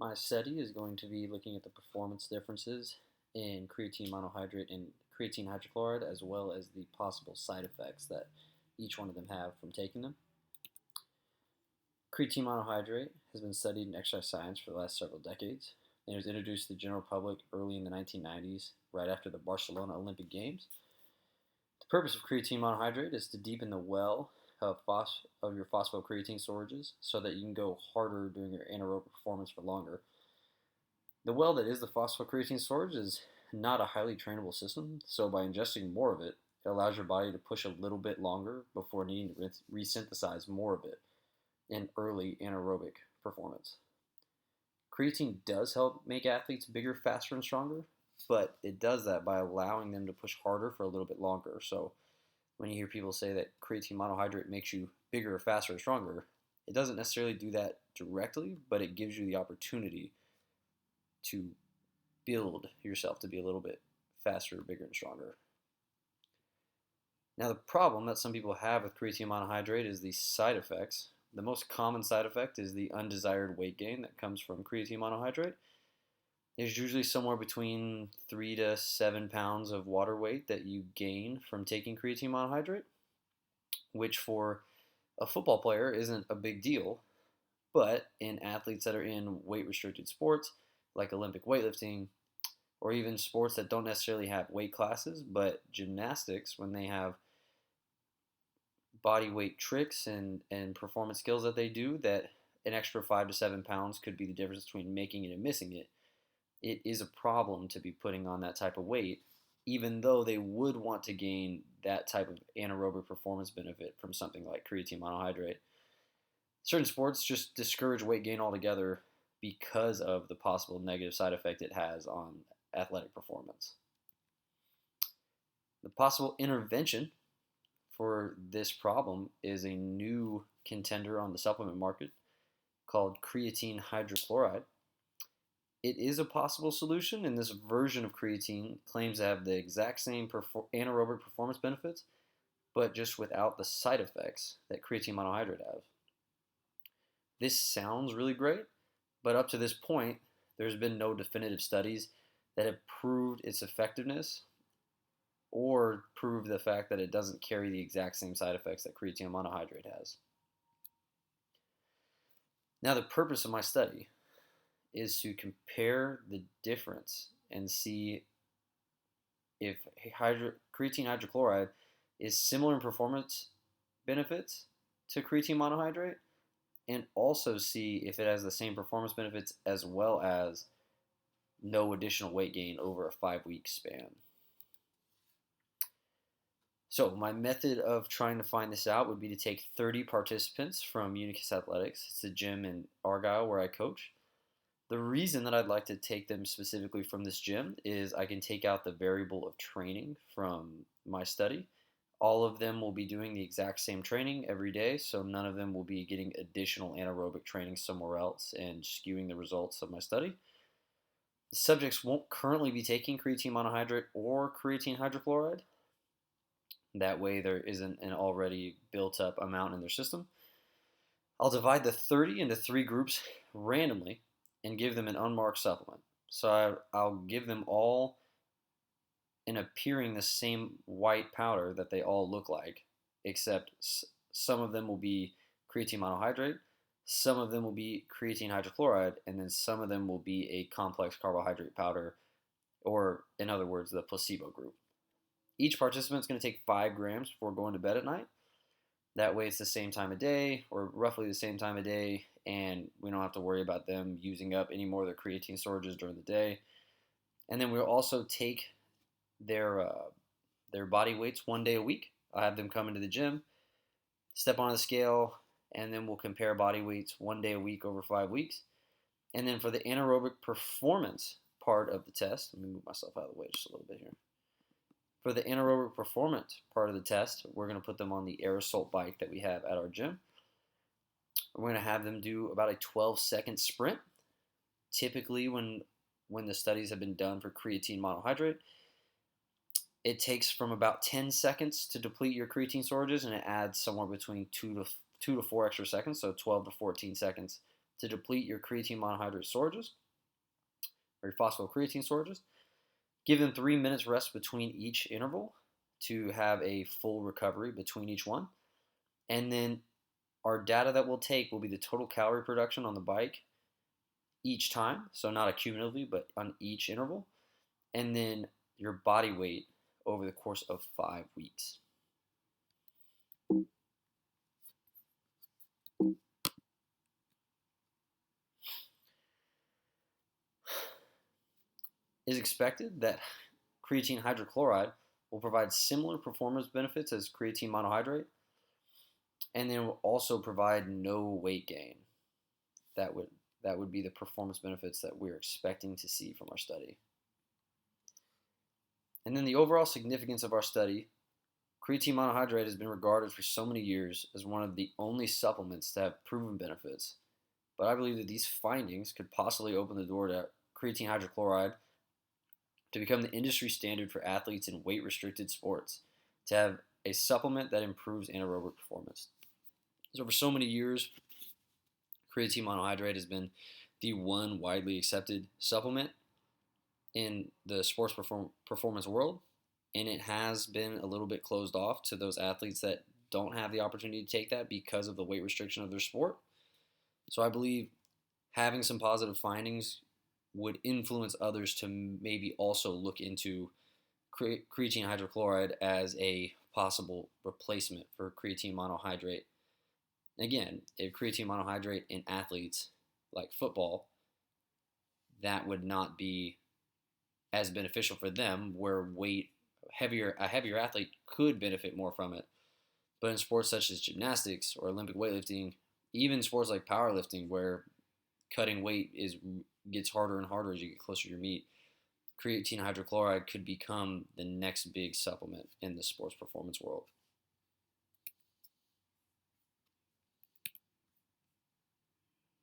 My study is going to be looking at the performance differences in creatine monohydrate and creatine hydrochloride, as well as the possible side effects that each one of them have from taking them. Creatine monohydrate has been studied in exercise science for the last several decades. It was introduced to the general public early in the 1990s, right after the Barcelona Olympic Games. The purpose of creatine monohydrate is to deepen the well of your phosphocreatine storages so that you can go harder during your anaerobic performance for longer. The well that is the phosphocreatine storage is not a highly trainable system, so by ingesting more of it, it allows your body to push a little bit longer before needing to resynthesize more of it in early anaerobic performance. Creatine does help make athletes bigger, faster, and stronger, but it does that by allowing them to push harder for a little bit longer. So when you hear people say that creatine monohydrate makes you bigger, faster, or stronger, it doesn't necessarily do that directly, but it gives you the opportunity to build yourself to be a little bit faster, bigger, and stronger. Now, the problem that some people have with creatine monohydrate is the side effects. The most common side effect is the undesired weight gain that comes from creatine monohydrate. There's usually somewhere between 3 to 7 pounds of water weight that you gain from taking creatine monohydrate, which for a football player isn't a big deal, but in athletes that are in weight-restricted sports, like Olympic weightlifting, or even sports that don't necessarily have weight classes, but gymnastics, when they have body weight tricks and performance skills that they do, that an extra 5 to 7 pounds could be the difference between making it and missing it. It is a problem to be putting on that type of weight, even though they would want to gain that type of anaerobic performance benefit from something like creatine monohydrate. Certain sports just discourage weight gain altogether because of the possible negative side effect it has on athletic performance. The possible intervention for this problem is a new contender on the supplement market called creatine hydrochloride. It is a possible solution, and this version of creatine claims to have the exact same anaerobic performance benefits, but just without the side effects that creatine monohydrate have. This sounds really great, but up to this point, there's been no definitive studies that have proved its effectiveness or proved the fact that it doesn't carry the exact same side effects that creatine monohydrate has. Now, the purpose of my study is to compare the difference and see if creatine hydrochloride is similar in performance benefits to creatine monohydrate, and also see if it has the same performance benefits as well as no additional weight gain over a 5-week span. So my method of trying to find this out would be to take 30 participants from Unicus Athletics. It's a gym in Argyle where I coach. The reason that I'd like to take them specifically from this gym is I can take out the variable of training from my study. All of them will be doing the exact same training every day, so none of them will be getting additional anaerobic training somewhere else and skewing the results of my study. The subjects won't currently be taking creatine monohydrate or creatine hydrochloride. That way there isn't an already built up amount in their system. I'll divide the 30 into 3 groups randomly and give them an unmarked supplement. So I'll give them all an appearing the same white powder that they all look like, except some of them will be creatine monohydrate, some of them will be creatine hydrochloride, and then some of them will be a complex carbohydrate powder, or in other words, the placebo group. Each participant is going to take 5 grams before going to bed at night. That way it's the same time of day, or roughly the same time of day, and we don't have to worry about them using up any more of their creatine storages during the day. And then we'll also take their body weights 1 day a week. I'll have them come into the gym, step on the scale, and then we'll compare body weights 1 day a week over 5 weeks. And then for the anaerobic performance part of the test, let me move myself out of the way just a little bit here. For the anaerobic performance part of the test, we're going to put them on the aerosol bike that we have at our gym. We're going to have them do about a 12-second sprint. Typically, when the studies have been done for creatine monohydrate, it takes from about 10 seconds to deplete your creatine storages, and it adds somewhere between 2 to 4 extra seconds, so 12 to 14 seconds to deplete your creatine monohydrate storages or your phosphocreatine storages. Give them 3 minutes rest between each interval to have a full recovery between each one. And then our data that we'll take will be the total calorie production on the bike each time, so not accumulatively, but on each interval, and then your body weight over the course of 5 weeks. It is expected that creatine hydrochloride will provide similar performance benefits as creatine monohydrate, and then will also provide no weight gain. That would be the performance benefits that we're expecting to see from our study. And then the overall significance of our study, creatine monohydrate has been regarded for so many years as one of the only supplements to have proven benefits. But I believe that these findings could possibly open the door to creatine hydrochloride to become the industry standard for athletes in weight-restricted sports, to have a supplement that improves anaerobic performance. So for so many years, creatine monohydrate has been the one widely accepted supplement in the sports performance world, and it has been a little bit closed off to those athletes that don't have the opportunity to take that because of the weight restriction of their sport. So I believe having some positive findings would influence others to maybe also look into creatine hydrochloride as a possible replacement for creatine monohydrate. Again, if creatine monohydrate in athletes like football, that would not be as beneficial for them, where a heavier athlete could benefit more from it. But in sports such as gymnastics or Olympic weightlifting, even sports like powerlifting, where cutting weight gets harder and harder as you get closer to your meet, creatine hydrochloride could become the next big supplement in the sports performance world.